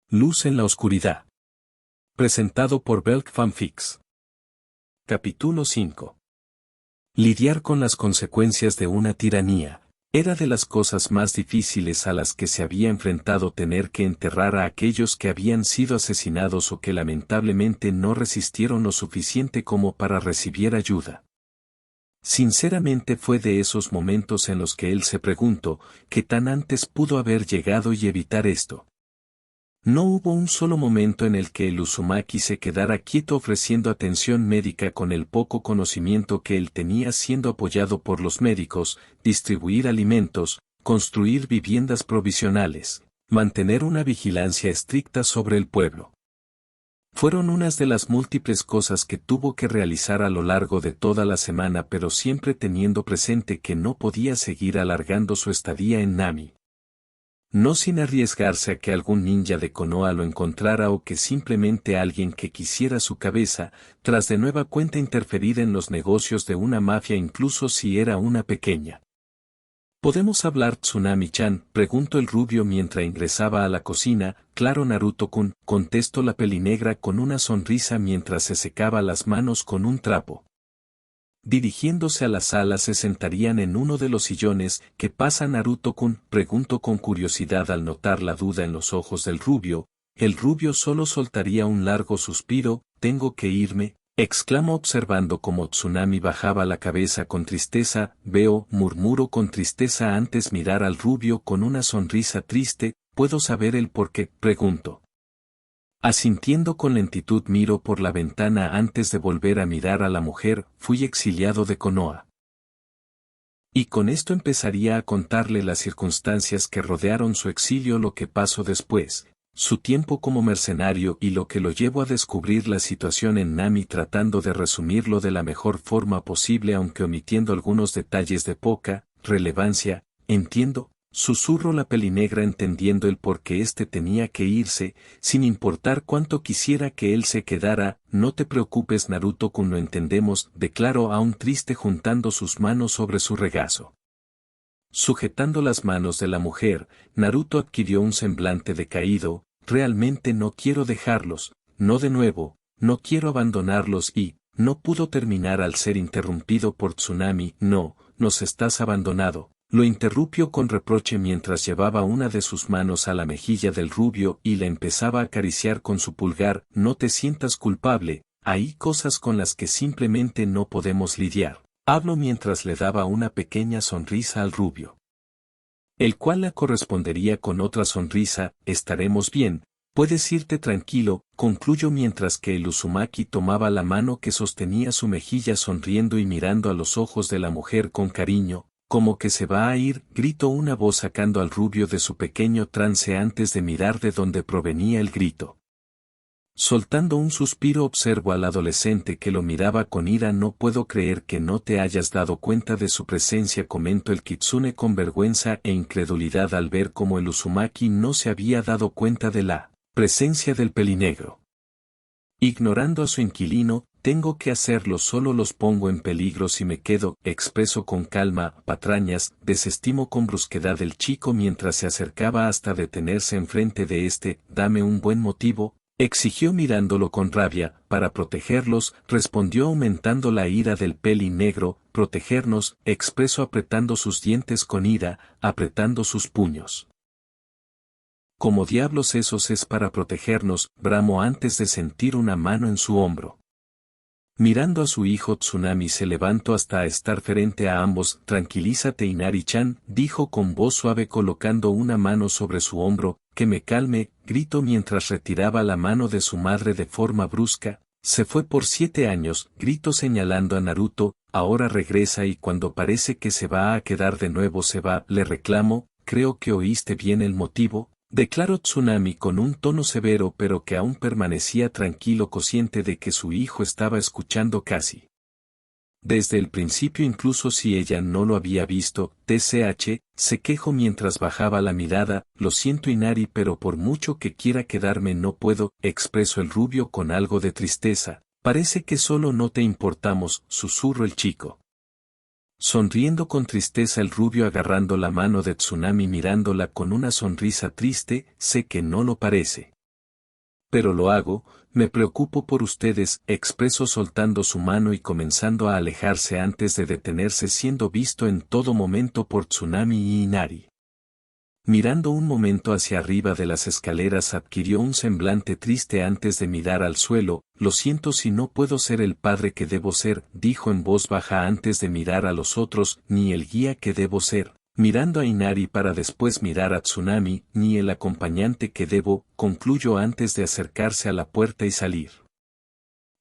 Luz en la oscuridad. Presentado por Belk Fanfics. Capítulo 5. Lidiar con las consecuencias de una tiranía. Era de las cosas más difíciles a las que se había enfrentado tener que enterrar a aquellos que habían sido asesinados o que lamentablemente no resistieron lo suficiente como para recibir ayuda. Sinceramente fue de esos momentos en los que él se preguntó, ¿qué tan antes pudo haber llegado y evitar esto? No hubo un solo momento en el que el Uzumaki se quedara quieto ofreciendo atención médica con el poco conocimiento que él tenía, siendo apoyado por los médicos, distribuir alimentos, construir viviendas provisionales, mantener una vigilancia estricta sobre el pueblo. Fueron unas de las múltiples cosas que tuvo que realizar a lo largo de toda la semana, pero siempre teniendo presente que no podía seguir alargando su estadía en Nami. No sin arriesgarse a que algún ninja de Konoha lo encontrara o que simplemente alguien que quisiera su cabeza, tras de nueva cuenta interferir en los negocios de una mafia, incluso si era una pequeña. ¿Podemos hablar, Tsunami-chan?, preguntó el rubio mientras ingresaba a la cocina. Claro, Naruto-kun, contestó la pelinegra con una sonrisa mientras se secaba las manos con un trapo. Dirigiéndose a la sala, ¿se sentarían en uno de los sillones? ¿Qué pasa, Naruto-kun?, preguntó con curiosidad al notar la duda en los ojos del rubio. El rubio solo soltaría un largo suspiro. «Tengo que irme», exclamó observando cómo Tsunami bajaba la cabeza con tristeza. «Veo», murmuró con tristeza antes mirar al rubio con una sonrisa triste. «¿Puedo saber el por qué?», preguntó. Asintiendo con lentitud miró por la ventana antes de volver a mirar a la mujer. «Fui exiliado de Konoha». Y con esto empezaría a contarle las circunstancias que rodearon su exilio, lo que pasó después, su tiempo como mercenario y lo que lo llevó a descubrir la situación en Nami, tratando de resumirlo de la mejor forma posible aunque omitiendo algunos detalles de poca relevancia. «Entiendo», susurró la pelinegra, entendiendo el por qué éste tenía que irse, sin importar cuánto quisiera que él se quedara. «No te preocupes, Naruto-kun, lo entendemos», declaró aún triste juntando sus manos sobre su regazo. Sujetando las manos de la mujer, Naruto adquirió un semblante decaído. «Realmente no quiero dejarlos, no de nuevo, no quiero abandonarlos», y no pudo terminar al ser interrumpido por Tsunami. «No, nos estás abandonado», lo interrumpió con reproche mientras llevaba una de sus manos a la mejilla del rubio y la empezaba a acariciar con su pulgar. «No te sientas culpable, hay cosas con las que simplemente no podemos lidiar», habló mientras le daba una pequeña sonrisa al rubio, el cual la correspondería con otra sonrisa. «Estaremos bien, puedes irte tranquilo», concluyó mientras que el Uzumaki tomaba la mano que sostenía su mejilla, sonriendo y mirando a los ojos de la mujer con cariño. «¿Cómo que se va a ir?», gritó una voz sacando al rubio de su pequeño trance antes de mirar de dónde provenía el grito. Soltando un suspiro observó al adolescente que lo miraba con ira. «No puedo creer que no te hayas dado cuenta de su presencia», comentó el kitsune con vergüenza e incredulidad al ver cómo el Uzumaki no se había dado cuenta de la presencia del pelinegro. Ignorando a su inquilino, «Tengo que hacerlo, solo los pongo en peligro si me quedo», expresó con calma. «Patrañas», desestimó con brusquedad el chico mientras se acercaba hasta detenerse enfrente de este. «Dame un buen motivo», exigió mirándolo con rabia. «Para protegerlos», respondió aumentando la ira del pelinegro. «Protegernos», expresó apretando sus dientes con ira, apretando sus puños. «¿Cómo diablos esos es para protegernos?», bramó antes de sentir una mano en su hombro. Mirando a su hijo, Tsunami se levantó hasta estar frente a ambos. «Tranquilízate, Inari-chan», dijo con voz suave colocando una mano sobre su hombro. «Que me calme», gritó mientras retiraba la mano de su madre de forma brusca. «Se fue por 7 años», gritó señalando a Naruto. «Ahora regresa y cuando parece que se va a quedar de nuevo se va», le reclamó. «Creo que oíste bien el motivo», declaró Tsunami con un tono severo pero que aún permanecía tranquilo, consciente de que su hijo estaba escuchando casi desde el principio, incluso si ella no lo había visto. «TCH», se quejó mientras bajaba la mirada. «Lo siento, Inari, pero por mucho que quiera quedarme no puedo», expresó el rubio con algo de tristeza. «Parece que solo no te importamos», susurró el chico. Sonriendo con tristeza el rubio agarrando la mano de Tsunami mirándola con una sonrisa triste. «Sé que no lo parece. pero lo hago, me preocupo por ustedes, expresó soltando su mano y comenzando a alejarse antes de detenerse siendo visto en todo momento por Tsunami y Inari. Mirando un momento hacia arriba de las escaleras adquirió un semblante triste antes de mirar al suelo, lo siento si no puedo ser el padre que debo ser, dijo en voz baja antes de mirar a los otros, ni el guía que debo ser, mirando a Inari para después mirar a Tsunami, ni el acompañante que debo, concluyó antes de acercarse a la puerta y salir.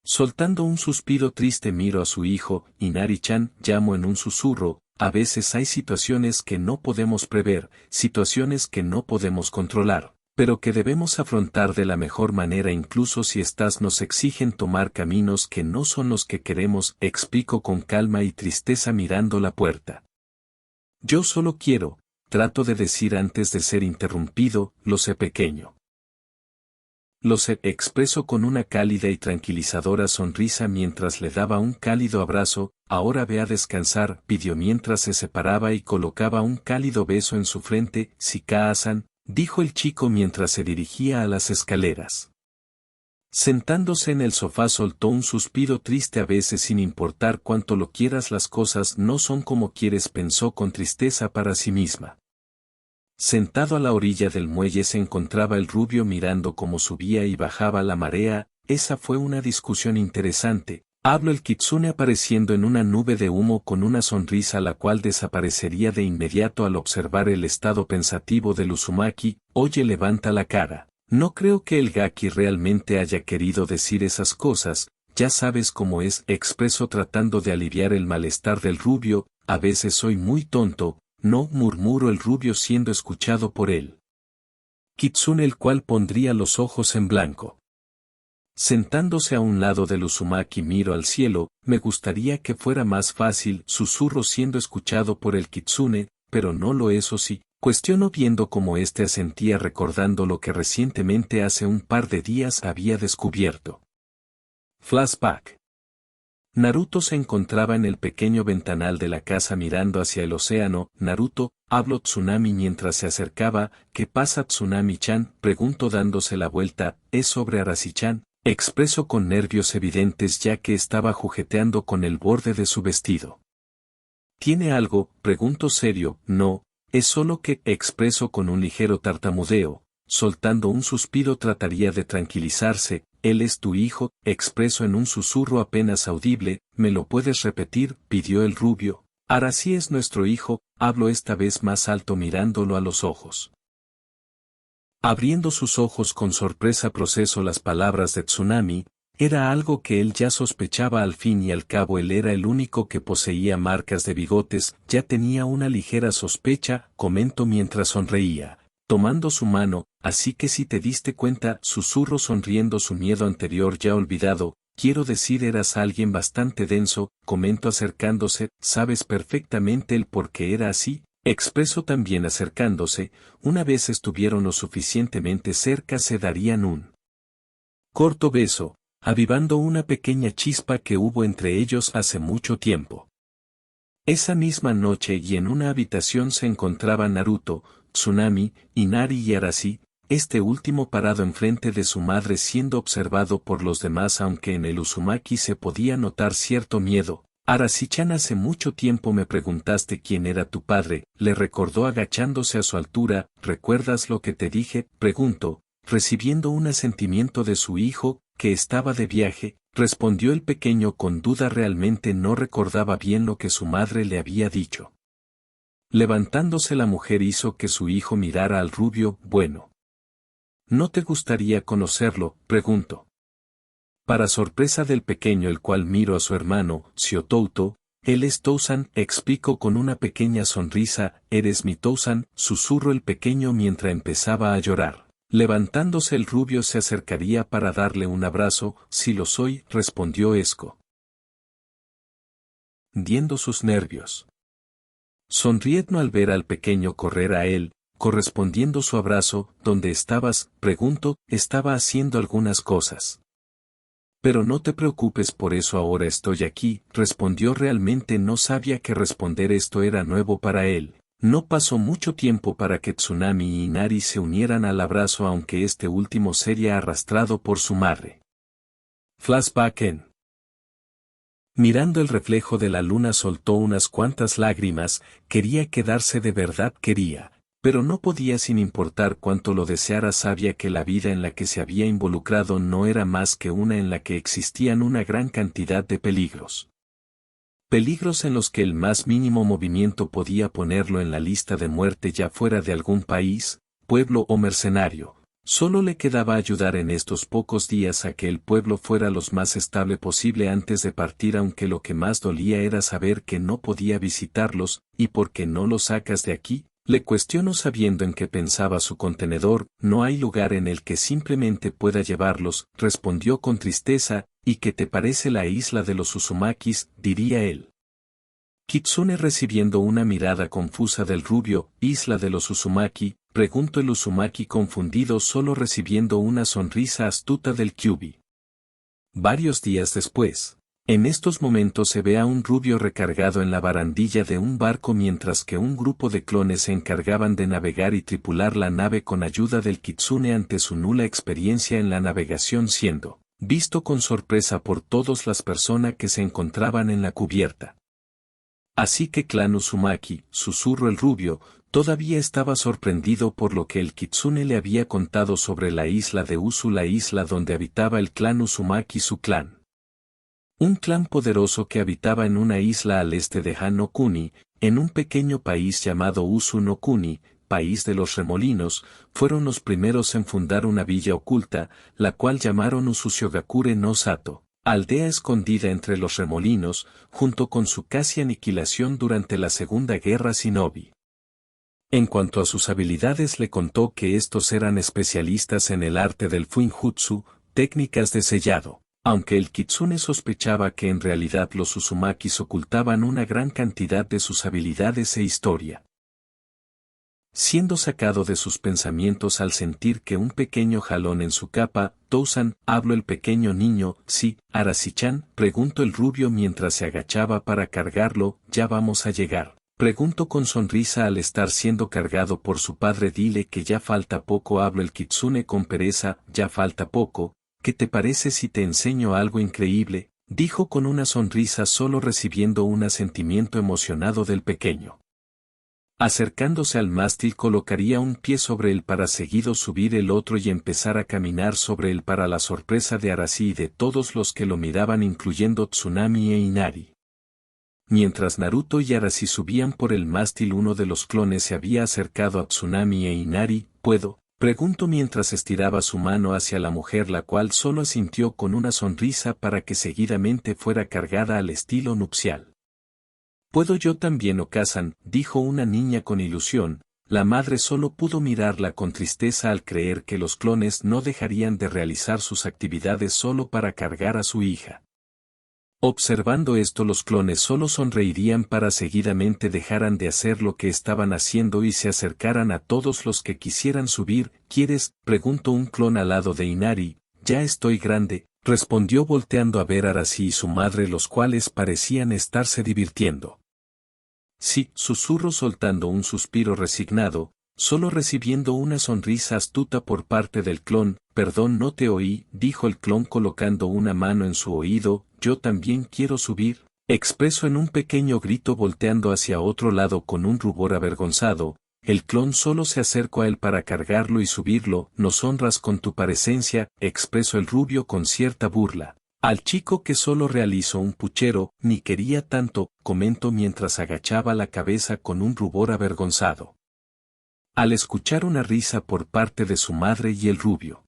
Soltando un suspiro triste miro a su hijo, Inari-chan, llamo en un susurro. A veces hay situaciones que no podemos prever, situaciones que no podemos controlar, pero que debemos afrontar de la mejor manera incluso si estas nos exigen tomar caminos que no son los que queremos, explico con calma y tristeza mirando la puerta. Yo solo quiero, trato de decir antes de ser interrumpido, lo sé pequeño. Lo sé, expresó con una cálida y tranquilizadora sonrisa mientras le daba un cálido abrazo, ahora ve a descansar, pidió mientras se separaba y colocaba un cálido beso en su frente, Shika-san, dijo el chico mientras se dirigía a las escaleras. Sentándose en el sofá soltó un suspiro triste a veces sin importar cuánto lo quieras las cosas no son como quieres pensó con tristeza para sí misma. Sentado a la orilla del muelle se encontraba el rubio mirando cómo subía y bajaba la marea, esa fue una discusión interesante, habló el kitsune apareciendo en una nube de humo con una sonrisa la cual desaparecería de inmediato al observar el estado pensativo del Uzumaki, oye levanta la cara, no creo que el Gaki realmente haya querido decir esas cosas, ya sabes cómo es, expreso tratando de aliviar el malestar del rubio, a veces soy muy tonto. No, murmuró el rubio siendo escuchado por él. Kitsune el cual pondría los ojos en blanco. Sentándose a un lado del Uzumaki miro al cielo, me gustaría que fuera más fácil, susurro siendo escuchado por el Kitsune, pero no lo es o sí, cuestionó viendo cómo éste asentía recordando lo que recientemente hace un par de días había descubierto. Flashback. Naruto se encontraba en el pequeño ventanal de la casa mirando hacia el océano. Naruto, habló Tsunami mientras se acercaba. ¿Qué pasa Tsunami-chan? Preguntó dándose la vuelta. Es sobre Arashi-chan, expresó con nervios evidentes ya que estaba jugueteando con el borde de su vestido. ¿Tiene algo? Preguntó serio. No, es solo que, expresó con un ligero tartamudeo. Soltando un suspiro trataría de tranquilizarse. Él es tu hijo, expresó en un susurro apenas audible, ¿me lo puedes repetir? Pidió el rubio. Arashi es nuestro hijo, habló esta vez más alto mirándolo a los ojos. Abriendo sus ojos con sorpresa procesó las palabras de Tsunami, era algo que él ya sospechaba al fin y al cabo él era el único que poseía marcas de bigotes, ya tenía una ligera sospecha, comentó mientras sonreía. Tomando su mano, así que si te diste cuenta, susurró sonriendo su miedo anterior ya olvidado, quiero decir eras alguien bastante denso, comentó acercándose, sabes perfectamente el por qué era así, expresó también acercándose, una vez estuvieron lo suficientemente cerca se darían un corto beso, avivando una pequeña chispa que hubo entre ellos hace mucho tiempo. Esa misma noche y en una habitación se encontraban Naruto, Tsunami, Inari y Arashi, este último parado enfrente de su madre siendo observado por los demás aunque en el Uzumaki se podía notar cierto miedo. Arashi-chan hace mucho tiempo me preguntaste quién era tu padre, le recordó agachándose a su altura, ¿recuerdas lo que te dije? Preguntó, recibiendo un asentimiento de su hijo, que estaba de viaje, respondió el pequeño con duda realmente no recordaba bien lo que su madre le había dicho. Levantándose la mujer hizo que su hijo mirara al rubio, bueno. ¿No te gustaría conocerlo? Preguntó. Para sorpresa del pequeño el cual miró a su hermano, Xiotouto, él es Tousan, explicó con una pequeña sonrisa, eres mi Tousan, susurró el pequeño mientras empezaba a llorar. Levantándose el rubio se acercaría para darle un abrazo, si lo soy, respondió Esco. Diendo sus nervios. Sonriendo al ver al pequeño correr a él, correspondiendo su abrazo, ¿dónde estabas? Preguntó, estaba haciendo algunas cosas. Pero no te preocupes por eso ahora estoy aquí, respondió realmente no sabía qué responder esto era nuevo para él. No pasó mucho tiempo para que Tsunami y Inari se unieran al abrazo, aunque este último sería arrastrado por su madre. Flashback en. Mirando el reflejo de la luna soltó unas cuantas lágrimas, quería quedarse, de verdad quería, pero no podía sin importar cuánto lo deseara. Sabía que la vida en la que se había involucrado no era más que una en la que existían una gran cantidad de peligros. Peligros en los que el más mínimo movimiento podía ponerlo en la lista de muerte, ya fuera de algún país, pueblo o mercenario. Solo le quedaba ayudar en estos pocos días a que el pueblo fuera lo más estable posible antes de partir, aunque lo que más dolía era saber que no podía visitarlos. ¿Y por qué no los sacas de aquí?, le cuestionó, sabiendo en qué pensaba su contenedor. No hay lugar en el que simplemente pueda llevarlos, respondió con tristeza. ¿Y qué te parece la isla de los Uzumakis?, diría él. Kitsune, recibiendo una mirada confusa del rubio. ¿Isla de los Uzumaki?, preguntó el Uzumaki confundido, solo recibiendo una sonrisa astuta del Kyuubi. Varios días después. En estos momentos se ve a un rubio recargado en la barandilla de un barco, mientras que un grupo de clones se encargaban de navegar y tripular la nave con ayuda del Kitsune ante su nula experiencia en la navegación, siendo visto con sorpresa por todas las personas que se encontraban en la cubierta. Así que clan Uzumaki, susurró el rubio, todavía estaba sorprendido por lo que el Kitsune le había contado sobre la isla de Uzu, la isla donde habitaba el clan Uzumaki, su clan. Un clan poderoso que habitaba en una isla al este de Han no Kuni, en un pequeño país llamado Uzu no Kuni, país de los remolinos. Fueron los primeros en fundar una villa oculta, la cual llamaron Uzushigakure no Sato, aldea escondida entre los remolinos, junto con su casi aniquilación durante la Segunda Guerra Shinobi. En cuanto a sus habilidades, le contó que estos eran especialistas en el arte del Fuinjutsu, técnicas de sellado. Aunque el Kitsune sospechaba que en realidad los Uzumakis ocultaban una gran cantidad de sus habilidades e historia. Siendo sacado de sus pensamientos al sentir que un pequeño jalón en su capa. Tousan, habló el pequeño niño. Sí, Arasi-chan, preguntó el rubio mientras se agachaba para cargarlo. ¿Ya vamos a llegar?, preguntó con sonrisa al estar siendo cargado por su padre. Dile que ya falta poco, habló el Kitsune con pereza. Ya falta poco. ¿Qué te parece si te enseño algo increíble?, dijo con una sonrisa, solo recibiendo un asentimiento emocionado del pequeño. Acercándose al mástil, colocaría un pie sobre él para seguido subir el otro y empezar a caminar sobre él, para la sorpresa de Arasi y de todos los que lo miraban, incluyendo Tsunami e Inari. Mientras Naruto y Arasi subían por el mástil, uno de los clones se había acercado a Tsunami e Inari. ¿Puedo?, preguntó mientras estiraba su mano hacia la mujer, la cual solo asintió con una sonrisa para que seguidamente fuera cargada al estilo nupcial. «¿Puedo yo también, Okazan?», dijo una niña con ilusión. La madre solo pudo mirarla con tristeza al creer que los clones no dejarían de realizar sus actividades solo para cargar a su hija. Observando esto, los clones solo sonreirían para seguidamente dejaran de hacer lo que estaban haciendo y se acercaran a todos los que quisieran subir. ¿Quieres?, preguntó un clon al lado de Inari. «Ya estoy grande», respondió volteando a ver a Arasi y su madre, los cuales parecían estarse divirtiendo. «Sí», susurró soltando un suspiro resignado, solo recibiendo una sonrisa astuta por parte del clon. «Perdón, no te oí», dijo el clon colocando una mano en su oído. «Yo también quiero subir», expresó en un pequeño grito, volteando hacia otro lado con un rubor avergonzado. El clon solo se acercó a él para cargarlo y subirlo. «Nos honras con tu presencia», expresó el rubio con cierta burla. «Al chico que solo realizó un puchero, ni quería tanto», comentó mientras agachaba la cabeza con un rubor avergonzado. Al escuchar una risa por parte de su madre y el rubio.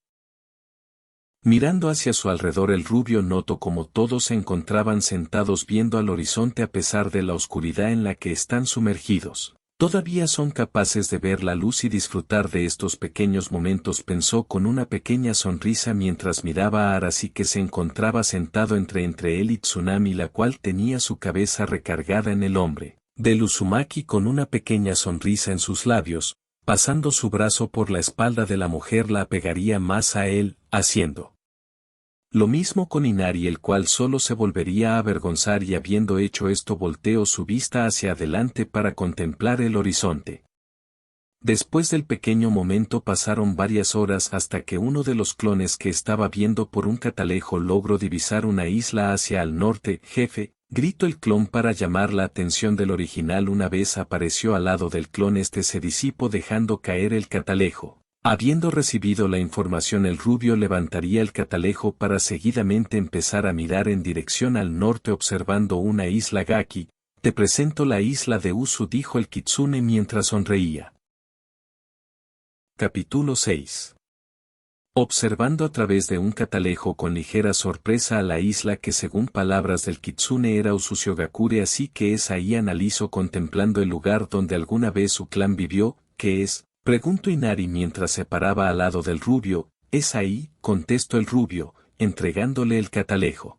Mirando hacia su alrededor, el rubio notó como todos se encontraban sentados viendo al horizonte a pesar de la oscuridad en la que están sumergidos. Todavía son capaces de ver la luz y disfrutar de estos pequeños momentos, pensó con una pequeña sonrisa mientras miraba a Arasi, que se encontraba sentado entre él y Tsunami, la cual tenía su cabeza recargada en el hombre del Uzumaki con una pequeña sonrisa en sus labios. Pasando su brazo por la espalda de la mujer, la pegaría más a él, haciendo Lo mismo con Inari, el cual solo se volvería a avergonzar, y habiendo hecho esto volteó su vista hacia adelante para contemplar el horizonte. Después del pequeño momento pasaron varias horas hasta que uno de los clones que estaba viendo por un catalejo logró divisar una isla hacia el norte. Jefe, gritó el clon para llamar la atención del original. Una vez apareció al lado del clon, este se disipó dejando caer el catalejo. Habiendo recibido la información, el rubio levantaría el catalejo para seguidamente empezar a mirar en dirección al norte observando una isla. Gaki, te presento la isla de Usu, dijo el kitsune mientras sonreía. Capítulo 6. Observando a través de un catalejo con ligera sorpresa a la isla que según palabras del kitsune era Usushigakure, así que es ahí, analizó contemplando el lugar donde alguna vez su clan vivió. ¿Qué es?, preguntó Inari mientras se paraba al lado del rubio. Es ahí, contestó el rubio, entregándole el catalejo.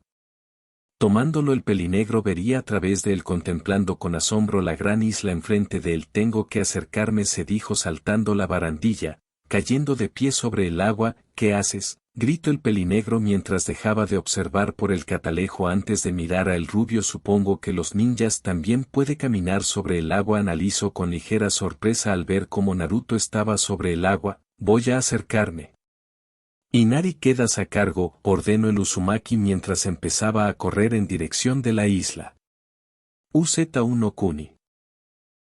Tomándolo, el pelinegro vería a través de él contemplando con asombro la gran isla enfrente de él. Tengo que acercarme, se dijo saltando la barandilla, cayendo de pie sobre el agua. ¿Qué haces?, gritó el pelinegro mientras dejaba de observar por el catalejo antes de mirar a el rubio. Supongo que los ninjas también puede caminar sobre el agua, analizó con ligera sorpresa al ver cómo Naruto estaba sobre el agua. Voy a acercarme. Inari, quedas a cargo, ordenó el Uzumaki mientras empezaba a correr en dirección de la isla. Uzu no Kuni.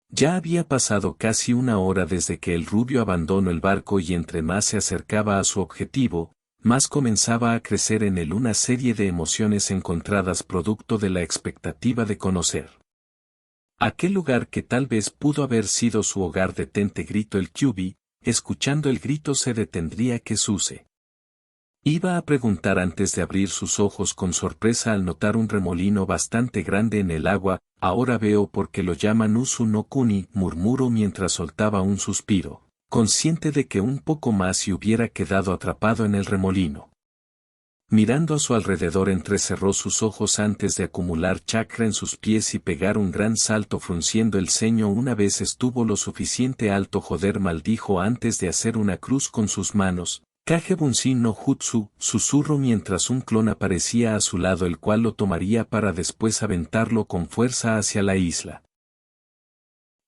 Ya había pasado casi una hora desde que el rubio abandonó el barco, y entre más se acercaba a su objetivo, más comenzaba a crecer en él una serie de emociones encontradas producto de la expectativa de conocer aquel lugar que tal vez pudo haber sido su hogar. Detente, gritó el Kyuubi. Escuchando el grito se detendría que Suse iba a preguntar antes de abrir sus ojos con sorpresa al notar un remolino bastante grande en el agua. Ahora veo por qué lo llaman Uzu no Kuni, murmuró mientras soltaba un suspiro, consciente de que un poco más y hubiera quedado atrapado en el remolino. Mirando a su alrededor, entrecerró sus ojos antes de acumular chakra en sus pies y pegar un gran salto frunciendo el ceño. Una vez estuvo lo suficiente alto, joder, maldijo antes de hacer una cruz con sus manos. Kage Bunshin no Jutsu, susurró mientras un clon aparecía a su lado, el cual lo tomaría para después aventarlo con fuerza hacia la isla.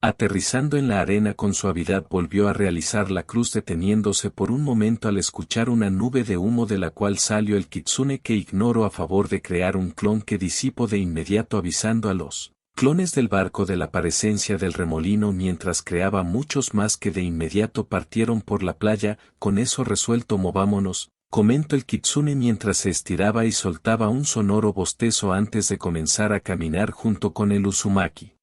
Aterrizando en la arena con suavidad, volvió a realizar la cruz, deteniéndose por un momento al escuchar una nube de humo de la cual salió el kitsune, que ignoró a favor de crear un clon que disipó de inmediato, avisando a los clones del barco de la presencia del remolino mientras creaba muchos más que de inmediato partieron por la playa. Con eso resuelto, movámonos, comentó el kitsune mientras se estiraba y soltaba un sonoro bostezo antes de comenzar a caminar junto con el Uzumaki.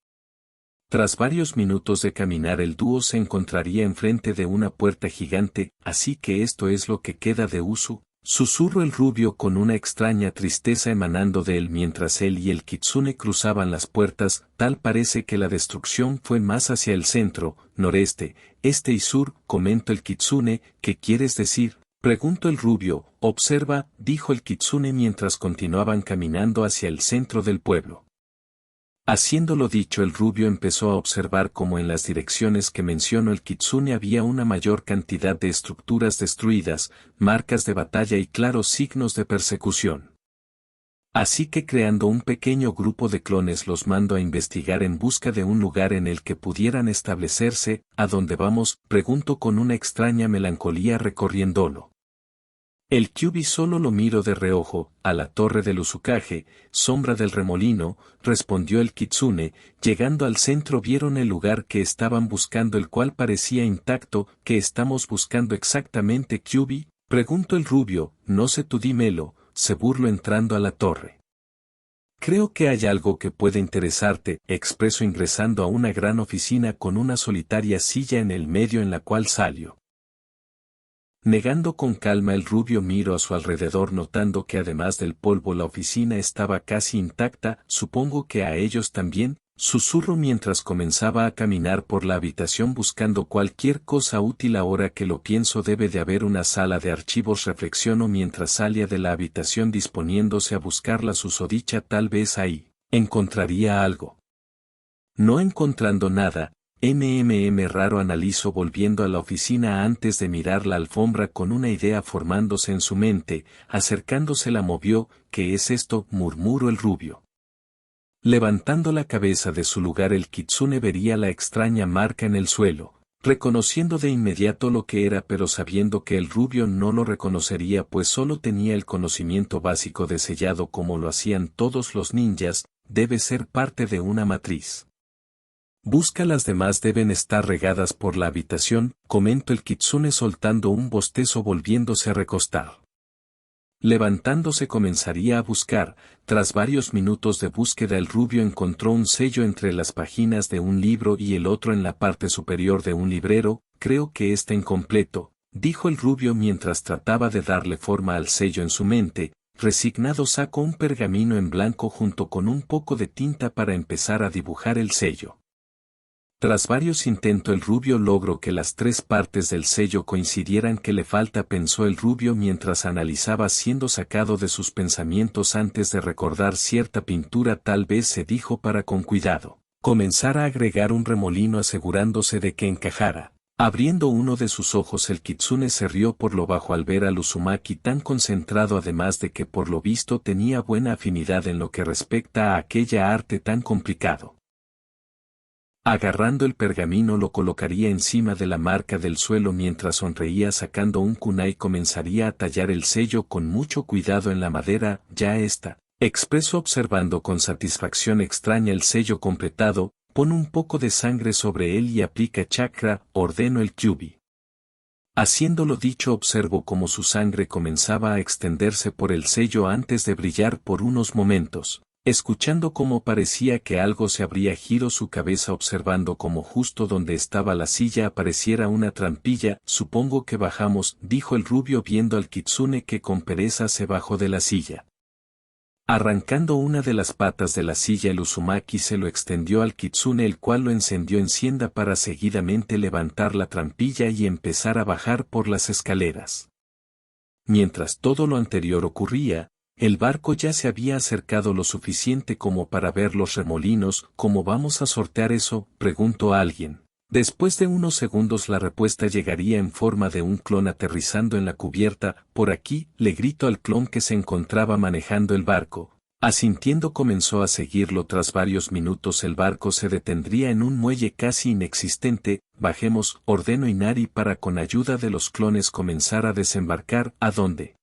Tras varios minutos de caminar, el dúo se encontraría enfrente de una puerta gigante. Así que esto es lo que queda de Uzu, susurró el rubio con una extraña tristeza emanando de él mientras él y el kitsune cruzaban las puertas. Tal parece que la destrucción fue más hacia el centro, noreste, este y sur, comentó el kitsune. ¿Qué quieres decir?, preguntó el rubio. Observa, dijo el kitsune mientras continuaban caminando hacia el centro del pueblo. Haciendo lo dicho, el rubio empezó a observar cómo en las direcciones que mencionó el kitsune había una mayor cantidad de estructuras destruidas, marcas de batalla y claros signos de persecución. Así que, creando un pequeño grupo de clones, los mandó a investigar en busca de un lugar en el que pudieran establecerse. ¿A dónde vamos?, preguntó con una extraña melancolía recorriéndolo. El Kyuubi solo lo miró de reojo. A la torre del Uzukage, sombra del remolino, respondió el kitsune. Llegando al centro vieron el lugar que estaban buscando, el cual parecía intacto. ¿Qué estamos buscando exactamente, Kyuubi?, preguntó el rubio. No sé, tú dímelo, se burló entrando a la torre. Creo que hay algo que puede interesarte, expresó ingresando a una gran oficina con una solitaria silla en el medio en la cual salió. Negando con calma, el rubio miró a su alrededor notando que además del polvo la oficina estaba casi intacta. Supongo que a ellos también, susurró mientras comenzaba a caminar por la habitación buscando cualquier cosa útil. Ahora que lo pienso, debe de haber una sala de archivos, reflexionó mientras salía de la habitación disponiéndose a buscar la susodicha. Tal vez ahí encontraría algo. No encontrando nada, Raro analizó volviendo a la oficina antes de mirar la alfombra con una idea formándose en su mente, acercándose la movió. ¿Qué es esto?, murmuró el rubio. Levantando la cabeza de su lugar el kitsune vería la extraña marca en el suelo, reconociendo de inmediato lo que era pero sabiendo que el rubio no lo reconocería pues solo tenía el conocimiento básico de sellado como lo hacían todos los ninjas, debe ser parte de una matriz. Busca las demás deben estar regadas por la habitación, comentó el kitsune soltando un bostezo volviéndose a recostar. Levantándose comenzaría a buscar, tras varios minutos de búsqueda el rubio encontró un sello entre las páginas de un libro y el otro en la parte superior de un librero. Creo que está incompleto, dijo el rubio mientras trataba de darle forma al sello en su mente. Resignado sacó un pergamino en blanco junto con un poco de tinta para empezar a dibujar el sello. Tras varios intentos el rubio logró que las tres partes del sello coincidieran. ¿Qué le falta?, pensó el rubio mientras analizaba siendo sacado de sus pensamientos antes de recordar cierta pintura. Tal vez se dijo para con cuidado comenzar a agregar un remolino asegurándose de que encajara. Abriendo uno de sus ojos el kitsune se rió por lo bajo al ver al Uzumaki tan concentrado además de que por lo visto tenía buena afinidad en lo que respecta a aquella arte tan complicado. Agarrando el pergamino lo colocaría encima de la marca del suelo mientras sonreía sacando un kunai comenzaría a tallar el sello con mucho cuidado en la madera. Ya está, expresó observando con satisfacción extraña el sello completado. Pon un poco de sangre sobre él y aplica chakra, ordenó el Kyuubi. Haciéndolo dicho observó cómo su sangre comenzaba a extenderse por el sello antes de brillar por unos momentos. Escuchando cómo parecía que algo se abría giró su cabeza observando cómo justo donde estaba la silla apareciera una trampilla. Supongo que bajamos, dijo el rubio viendo al kitsune que con pereza se bajó de la silla. Arrancando una de las patas de la silla el Uzumaki se lo extendió al kitsune el cual lo encendió encienda para seguidamente levantar la trampilla y empezar a bajar por las escaleras. Mientras todo lo anterior ocurría, el barco ya se había acercado lo suficiente como para ver los remolinos. ¿Cómo vamos a sortear eso?, preguntó a alguien. Después de unos segundos la respuesta llegaría en forma de un clon aterrizando en la cubierta. Por aquí, le gritó al clon que se encontraba manejando el barco. Asintiendo comenzó a seguirlo. Tras varios minutos el barco se detendría en un muelle casi inexistente. Bajemos, ordenó Inari para con ayuda de los clones comenzar a desembarcar. ¿A dónde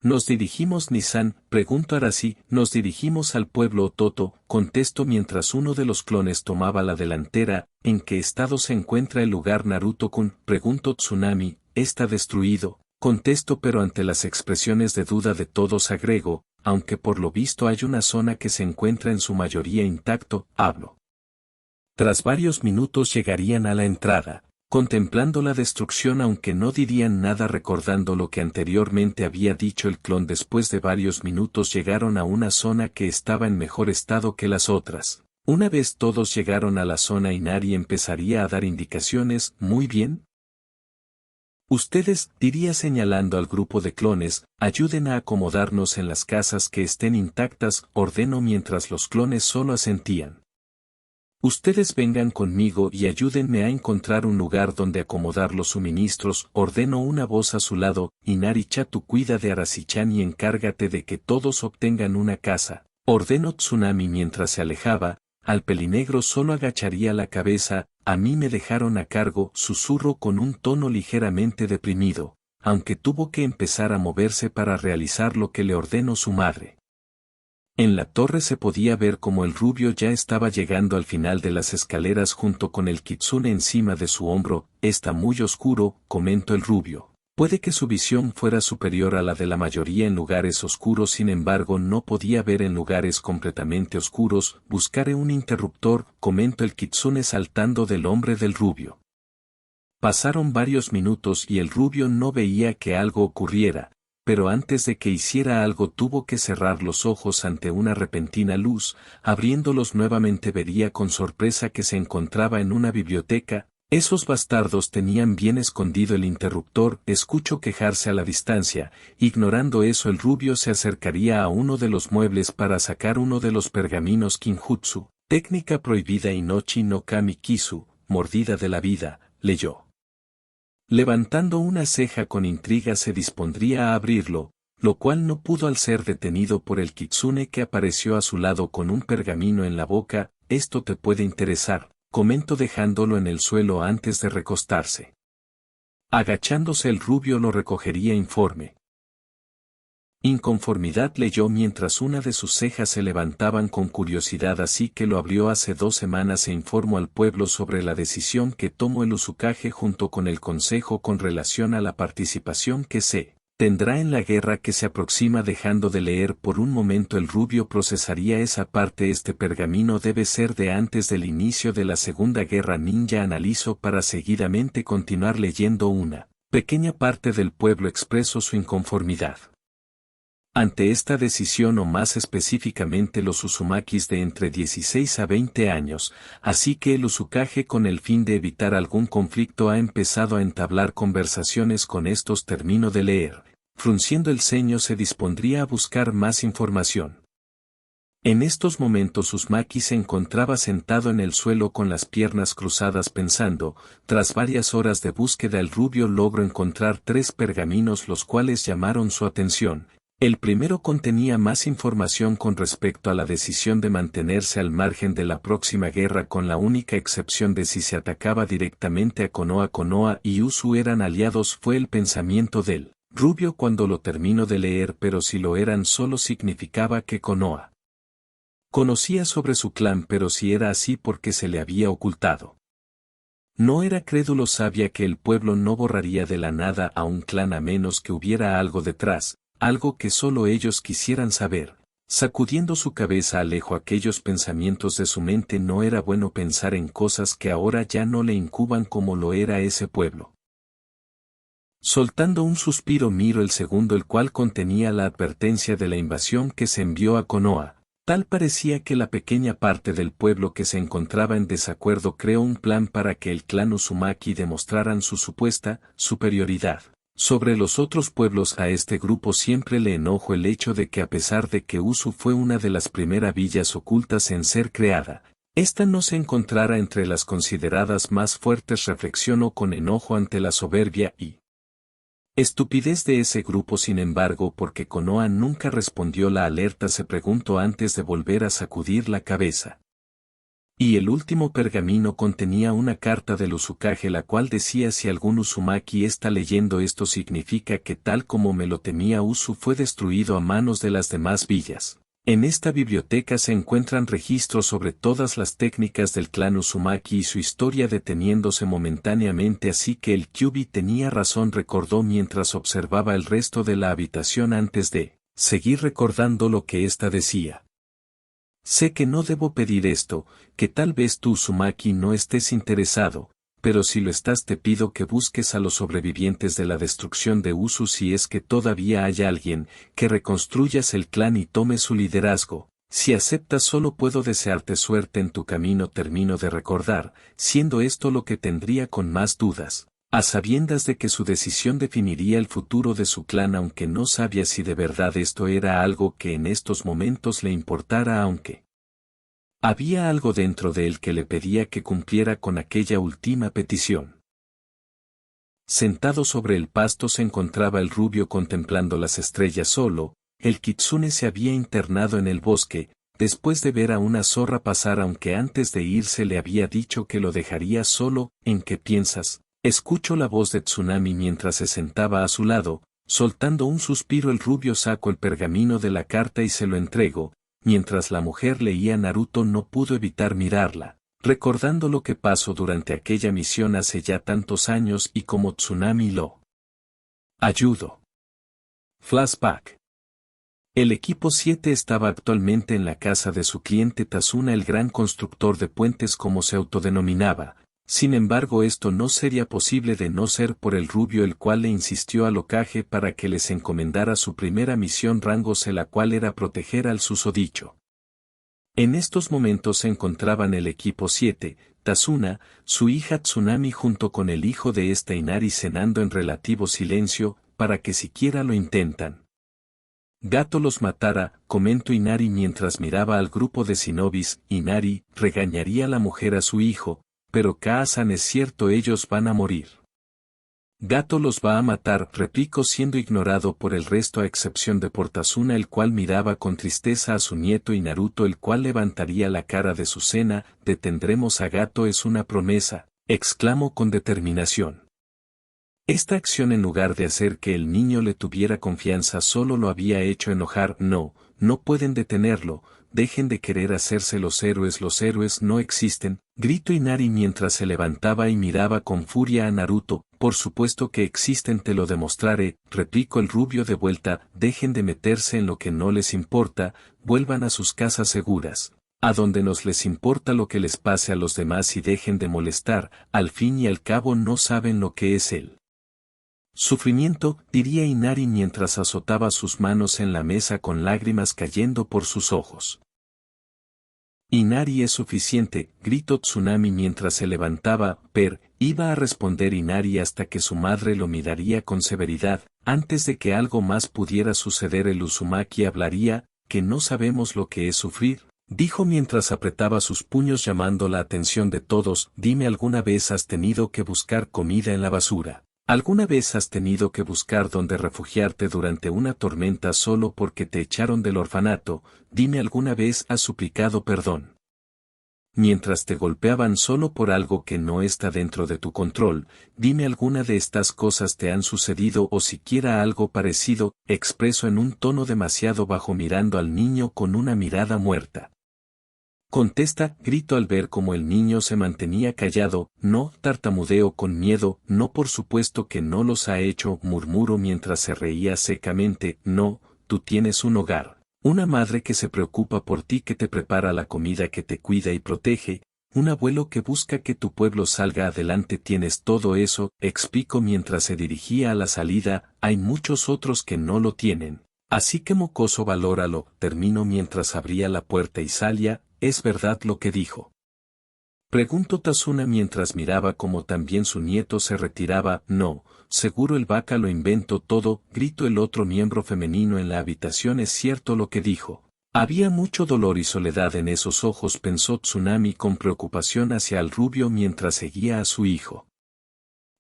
nos dirigimos, Nissan?, preguntó Arasi. Nos dirigimos al pueblo Ototo, contestó mientras uno de los clones tomaba la delantera. ¿En qué estado se encuentra el lugar, Naruto-kun?, preguntó Tsunami. Está destruido, contestó pero ante las expresiones de duda de todos agregó, aunque por lo visto hay una zona que se encuentra en su mayoría intacto. Hablo. Tras varios minutos llegarían a la entrada. Contemplando la destrucción aunque no dirían nada recordando lo que anteriormente había dicho el clon. Después de varios minutos llegaron a una zona que estaba en mejor estado que las otras. Una vez todos llegaron a la zona Inari empezaría a dar indicaciones. Muy bien. Ustedes, diría señalando al grupo de clones, ayuden a acomodarnos en las casas que estén intactas, ordenó mientras los clones solo asentían. Ustedes vengan conmigo y ayúdenme a encontrar un lugar donde acomodar los suministros, ordenó una voz a su lado. Inari-cha, tú cuida de Arasi-chan y encárgate de que todos obtengan una casa, ordenó Tsunami mientras se alejaba. Al pelinegro solo agacharía la cabeza. A mí me dejaron a cargo, susurró con un tono ligeramente deprimido, aunque tuvo que empezar a moverse para realizar lo que le ordenó su madre. En la torre se podía ver como el rubio ya estaba llegando al final de las escaleras junto con el kitsune encima de su hombro. Está muy oscuro, comentó el rubio. Puede que su visión fuera superior a la de la mayoría en lugares oscuros, sin embargo no podía ver en lugares completamente oscuros. Buscaré un interruptor, comentó el kitsune saltando del hombre del rubio. Pasaron varios minutos y el rubio no veía que algo ocurriera. Pero antes de que hiciera algo tuvo que cerrar los ojos ante una repentina luz. Abriéndolos nuevamente vería con sorpresa que se encontraba en una biblioteca. Esos bastardos tenían bien escondido el interruptor. Escuchó quejarse a la distancia. Ignorando eso el rubio se acercaría a uno de los muebles para sacar uno de los pergaminos Kinjutsu, técnica prohibida Inochi no Kami Kisu, mordida de la vida, leyó. Levantando una ceja con intriga se dispondría a abrirlo, lo cual no pudo al ser detenido por el kitsune que apareció a su lado con un pergamino en la boca. Esto te puede interesar, comentó dejándolo en el suelo antes de recostarse. Agachándose el rubio lo recogería informe. Inconformidad leyó mientras una de sus cejas se levantaban con curiosidad, así que lo abrió hace 2 semanas e informó al pueblo sobre la decisión que tomó el Uzukage junto con el consejo con relación a la participación que se tendrá en la guerra que se aproxima. Dejando de leer por un momento el rubio procesaría esa parte. Este pergamino debe ser de antes del inicio de la Segunda Guerra Ninja, analizó para seguidamente continuar leyendo. Una pequeña parte del pueblo expresó su inconformidad ante esta decisión, o más específicamente los Uzumakis de entre 16 a 20 años, así que el Uzukage, con el fin de evitar algún conflicto, ha empezado a entablar conversaciones con estos. Terminó de leer, frunciendo el ceño se dispondría a buscar más información. En estos momentos Uzumaki se encontraba sentado en el suelo con las piernas cruzadas pensando. Tras varias horas de búsqueda el rubio logró encontrar 3 pergaminos los cuales llamaron su atención. El primero contenía más información con respecto a la decisión de mantenerse al margen de la próxima guerra, con la única excepción de si se atacaba directamente a Konoha. Konoha y Uzu eran aliados, fue el pensamiento del rubio cuando lo terminó de leer, pero si lo eran solo significaba que Konoha conocía sobre su clan, pero si era así porque se le había ocultado. No era crédulo, sabía que el pueblo no borraría de la nada a un clan a menos que hubiera algo detrás. Algo que solo ellos quisieran saber. Sacudiendo su cabeza alejó aquellos pensamientos de su mente. No era bueno pensar en cosas que ahora ya no le incuban como lo era ese pueblo. Soltando un suspiro miró el segundo, el cual contenía la advertencia de la invasión que se envió a Konoha. Tal parecía que la pequeña parte del pueblo que se encontraba en desacuerdo creó un plan para que el clan Uzumaki demostraran su supuesta superioridad sobre los otros pueblos. A este grupo siempre le enojó el hecho de que, a pesar de que Uzu fue una de las primeras villas ocultas en ser creada, esta no se encontrara entre las consideradas más fuertes. Reflexionó con enojo ante la soberbia y estupidez de ese grupo. Sin embargo, porque Konoha nunca respondió la alerta, se preguntó antes de volver a sacudir la cabeza. Y el último pergamino contenía una carta del Uzukage, la cual decía: si algún Uzumaki está leyendo esto, significa que, tal como me lo temía, Uzu fue destruido a manos de las demás villas. En esta biblioteca se encuentran registros sobre todas las técnicas del clan Uzumaki y su historia, deteniéndose momentáneamente. Así que el Kyuubi tenía razón, recordó mientras observaba el resto de la habitación antes de seguir recordando lo que ésta decía. Sé que no debo pedir esto, que tal vez tú, Uzumaki, no estés interesado, pero si lo estás, te pido que busques a los sobrevivientes de la destrucción de Uzu. Si es que todavía hay alguien, que reconstruyas el clan y tome su liderazgo. Si aceptas, solo puedo desearte suerte en tu camino. Termino de recordar, siendo esto lo que tendría con más dudas, a sabiendas de que su decisión definiría el futuro de su clan, aunque no sabía si de verdad esto era algo que en estos momentos le importara, aunque había algo dentro de él que le pedía que cumpliera con aquella última petición. Sentado sobre el pasto se encontraba el rubio contemplando las estrellas solo. El kitsune se había internado en el bosque, después de ver a una zorra pasar, aunque antes de irse le había dicho que lo dejaría solo. ¿En qué piensas? Escuchó la voz de Tsunami mientras se sentaba a su lado. Soltando un suspiro, el rubio sacó el pergamino de la carta y se lo entregó. Mientras la mujer leía, Naruto no pudo evitar mirarla, recordando lo que pasó durante aquella misión hace ya tantos años y cómo Tsunami lo ayudó. Flashback. El equipo 7 estaba actualmente en la casa de su cliente Tazuna, el gran constructor de puentes como se autodenominaba. Sin embargo, esto no sería posible de no ser por el rubio, el cual le insistió al Hokage para que les encomendara su primera misión rango C, la cual era proteger al susodicho. En estos momentos se encontraban el equipo 7, Tazuna, su hija Tsunami junto con el hijo de esta, Inari, cenando en relativo silencio. Para que siquiera lo intentan, gato los matara, comentó Inari mientras miraba al grupo de shinobis. Inari regañaría a la mujer a su hijo, pero Kaa-san es cierto, ellos van a morir. Gato los va a matar, replicó siendo ignorado por el resto a excepción de Portazuna, el cual miraba con tristeza a su nieto, y Naruto, el cual levantaría la cara de su cena. Detendremos a Gato, es una promesa, exclamó con determinación. Esta acción, en lugar de hacer que el niño le tuviera confianza, solo lo había hecho enojar. No pueden detenerlo, dejen de querer hacerse los héroes no existen, gritó Inari mientras se levantaba y miraba con furia a Naruto. Por supuesto que existen, te lo demostraré, replicó el rubio de vuelta. Dejen de meterse en lo que no les importa, vuelvan a sus casas seguras, a donde nos les importa lo que les pase a los demás, y dejen de molestar, al fin y al cabo no saben lo que es el sufrimiento, diría Inari mientras azotaba sus manos en la mesa con lágrimas cayendo por sus ojos. Inari es suficiente, gritó Tsunami mientras se levantaba. Iba a responder Inari hasta que su madre lo miraría con severidad. Antes de que algo más pudiera suceder, el Uzumaki hablaría. Que no sabemos lo que es sufrir, dijo mientras apretaba sus puños, llamando la atención de todos. Dime, ¿alguna vez has tenido que buscar comida en la basura? ¿Alguna vez has tenido que buscar dónde refugiarte durante una tormenta solo porque te echaron del orfanato? Dime, ¿alguna vez has suplicado perdón mientras te golpeaban solo por algo que no está dentro de tu control? Dime, ¿alguna de estas cosas te han sucedido o siquiera algo parecido? Expresó en un tono demasiado bajo, mirando al niño con una mirada muerta. Contesta, gritó al ver cómo el niño se mantenía callado. No, tartamudeó con miedo. No, por supuesto que no los ha hecho, murmuró mientras se reía secamente. No, tú tienes un hogar, una madre que se preocupa por ti, que te prepara la comida, que te cuida y protege, un abuelo que busca que tu pueblo salga adelante. Tienes todo eso, explicó mientras se dirigía a la salida. Hay muchos otros que no lo tienen, así que mocoso, valóralo, terminó mientras abría la puerta y salía. ¿Es verdad lo que dijo?, preguntó Tazuna mientras miraba cómo también su nieto se retiraba. No, seguro el vaca lo inventó todo, gritó el otro miembro femenino en la habitación. Es cierto lo que dijo. Había mucho dolor y soledad en esos ojos, pensó Tsunami con preocupación hacia el rubio mientras seguía a su hijo.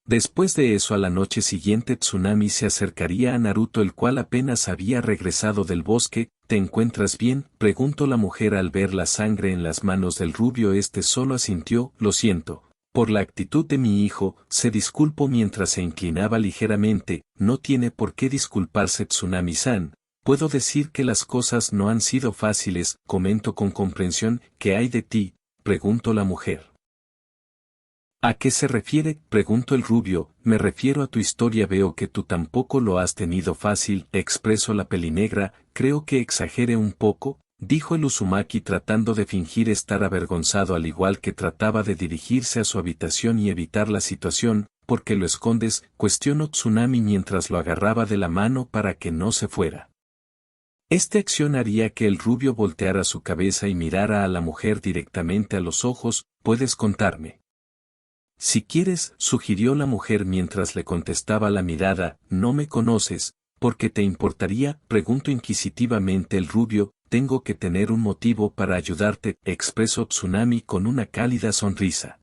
Después de eso, a la noche siguiente, Tsunami se acercaría a Naruto, el cual apenas había regresado del bosque. ¿Te encuentras bien?, preguntó la mujer al ver la sangre en las manos del rubio. Este solo asintió. Lo siento por la actitud de mi hijo, se disculpó mientras se inclinaba ligeramente. No tiene por qué disculparse, Tsunami-san. Puedo decir que las cosas no han sido fáciles, comentó con comprensión. ¿Qué hay de ti?, preguntó la mujer. ¿A qué se refiere?, preguntó el rubio. Me refiero a tu historia. Veo que tú tampoco lo has tenido fácil, expresó la pelinegra. Creo que exagere un poco, dijo el Uzumaki tratando de fingir estar avergonzado, al igual que trataba de dirigirse a su habitación y evitar la situación. ¿Por qué lo escondes?, cuestionó Tsunami mientras lo agarraba de la mano para que no se fuera. Esta acción haría que el rubio volteara su cabeza y mirara a la mujer directamente a los ojos. ¿Puedes contarme? Si quieres, sugirió la mujer mientras le contestaba la mirada. No me conoces, ¿por qué te importaría?, preguntó inquisitivamente el rubio. Tengo que tener un motivo para ayudarte, expresó Tsunami con una cálida sonrisa.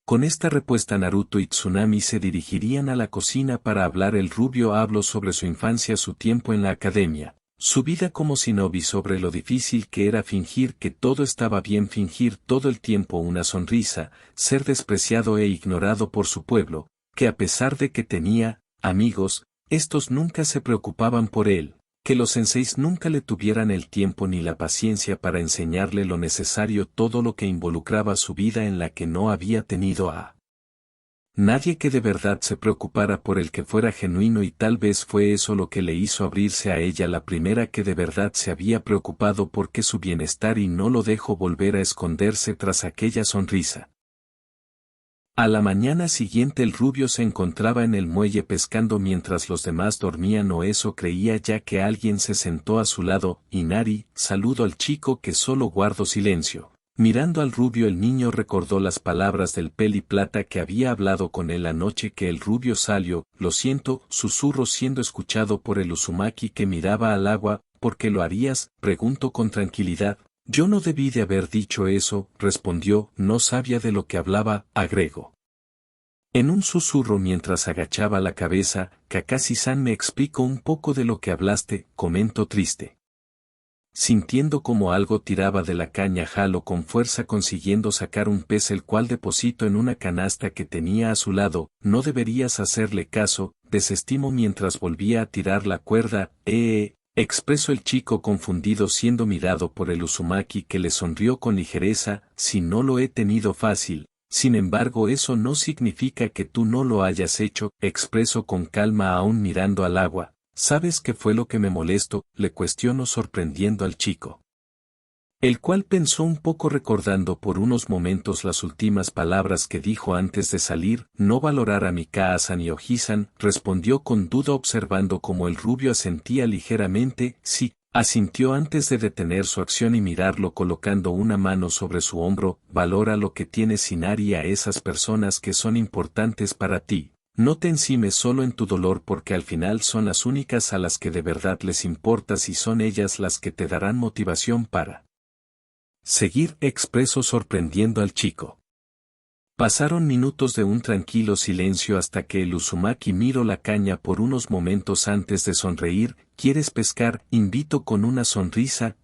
Con esta respuesta, Naruto y Tsunami se dirigirían a la cocina para hablar. El rubio habló sobre su infancia, su tiempo en la academia, su vida como shinobi, sobre lo difícil que era fingir que todo estaba bien, fingir todo el tiempo una sonrisa, ser despreciado e ignorado por su pueblo, que a pesar de que tenía amigos, estos nunca se preocupaban por él, que los senseis nunca le tuvieran el tiempo ni la paciencia para enseñarle lo necesario, todo lo que involucraba su vida en la que no había tenido a nadie que de verdad se preocupara por él, que fuera genuino, y tal vez fue eso lo que le hizo abrirse a ella, la primera que de verdad se había preocupado por su bienestar y no lo dejó volver a esconderse tras aquella sonrisa. A la mañana siguiente, el rubio se encontraba en el muelle pescando mientras los demás dormían, o eso creía, ya que alguien se sentó a su lado. Inari, saludó al chico, que solo guardó silencio. Mirando al rubio, el niño recordó las palabras del peli plata que había hablado con él la noche que el rubio salió. Lo siento, susurró siendo escuchado por el Uzumaki que miraba al agua. ¿Por qué lo harías?, preguntó con tranquilidad. Yo no debí de haber dicho eso, respondió, no sabía de lo que hablaba, agregó. En un susurro mientras agachaba la cabeza, Kakashi-san me explicó un poco de lo que hablaste, comentó triste. Sintiendo como algo tiraba de la caña jaló con fuerza consiguiendo sacar un pez el cual depositó en una canasta que tenía a su lado, no deberías hacerle caso, desestimó mientras volvía a tirar la cuerda, expresó el chico confundido siendo mirado por el Uzumaki que le sonrió con ligereza, si no lo he tenido fácil, sin embargo eso no significa que tú no lo hayas hecho, expresó con calma aún mirando al agua. ¿Sabes qué fue lo que me molestó?, le cuestionó sorprendiendo al chico. El cual pensó un poco recordando por unos momentos las últimas palabras que dijo antes de salir, no valorar a Mikasa ni Oji-san, respondió con duda observando cómo el rubio asentía ligeramente, sí, asintió antes de detener su acción y mirarlo colocando una mano sobre su hombro, valora lo que tienes Inari a esas personas que son importantes para ti. No te encimes solo en tu dolor porque al final son las únicas a las que de verdad les importas y son ellas las que te darán motivación para seguir, expresó sorprendiendo al chico. Pasaron minutos de un tranquilo silencio hasta que el Uzumaki miró la caña por unos momentos antes de sonreír. ¿Quieres pescar? Invito con una sonrisa,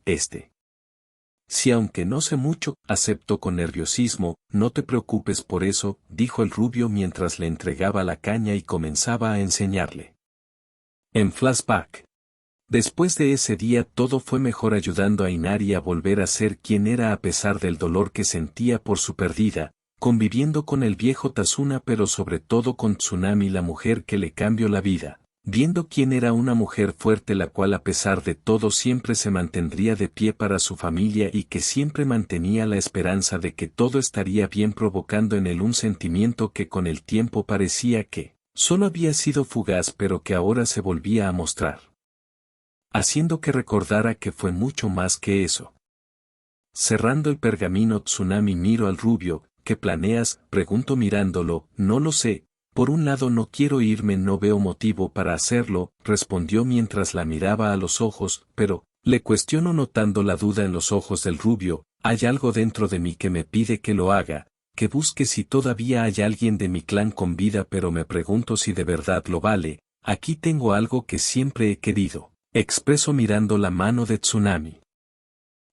Si aunque no sé mucho, aceptó con nerviosismo, no te preocupes por eso, dijo el rubio mientras le entregaba la caña y comenzaba a enseñarle. En flashback. Después de ese día todo fue mejor ayudando a Inari a volver a ser quien era a pesar del dolor que sentía por su pérdida, conviviendo con el viejo Tazuna pero sobre todo con Tsunami la mujer que le cambió la vida. Viendo quién era una mujer fuerte la cual a pesar de todo siempre se mantendría de pie para su familia y que siempre mantenía la esperanza de que todo estaría bien provocando en él un sentimiento que con el tiempo parecía que solo había sido fugaz pero que ahora se volvía a mostrar. Haciendo que recordara que fue mucho más que eso. Cerrando el pergamino Tsunami miró al rubio, ¿qué planeas? Preguntó mirándolo, no lo sé. Por un lado no quiero irme, no veo motivo para hacerlo, respondió mientras la miraba a los ojos, pero, le cuestionó notando la duda en los ojos del rubio, hay algo dentro de mí que me pide que lo haga, que busque si todavía hay alguien de mi clan con vida pero me pregunto si de verdad lo vale, aquí tengo algo que siempre he querido, expresó mirando la mano de Tsunami.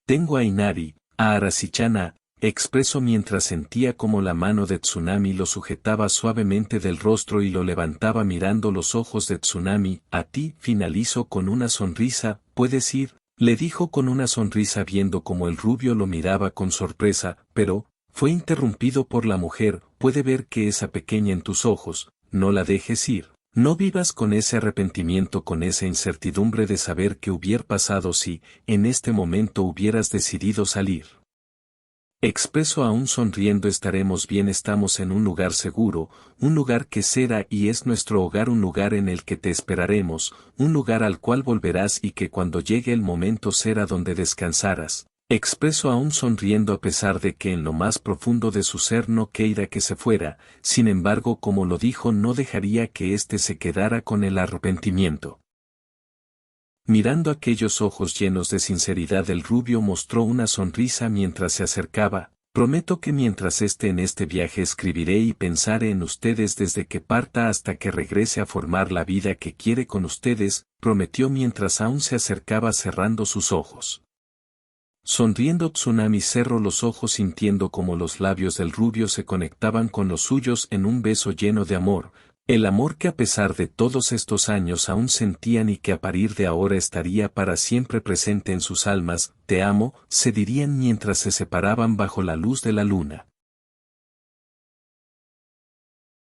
Tengo a Inari, a Arashiyama, expresó mientras sentía como la mano de Tsunami lo sujetaba suavemente del rostro y lo levantaba mirando los ojos de Tsunami, a ti, finalizó con una sonrisa, ¿puedes ir? Le dijo con una sonrisa viendo como el rubio lo miraba con sorpresa, pero, fue interrumpido por la mujer, puede ver que esa pequeña en tus ojos, no la dejes ir. No vivas con ese arrepentimiento, con esa incertidumbre de saber qué hubiera pasado si, en este momento hubieras decidido salir. Expreso aún sonriendo estaremos bien, estamos en un lugar seguro, un lugar que será y es nuestro hogar, un lugar en el que te esperaremos, un lugar al cual volverás y que cuando llegue el momento será donde descansarás. Expreso aún sonriendo a pesar de que en lo más profundo de su ser no quería que se fuera, sin embargo como lo dijo no dejaría que éste se quedara con el arrepentimiento. Mirando aquellos ojos llenos de sinceridad el rubio mostró una sonrisa mientras se acercaba, prometo que mientras esté en este viaje escribiré y pensaré en ustedes desde que parta hasta que regrese a formar la vida que quiere con ustedes, prometió mientras aún se acercaba cerrando sus ojos. Sonriendo Tsunami cerró los ojos sintiendo como los labios del rubio se conectaban con los suyos en un beso lleno de amor, el amor que a pesar de todos estos años aún sentían y que a partir de ahora estaría para siempre presente en sus almas, te amo, se dirían mientras se separaban bajo la luz de la luna.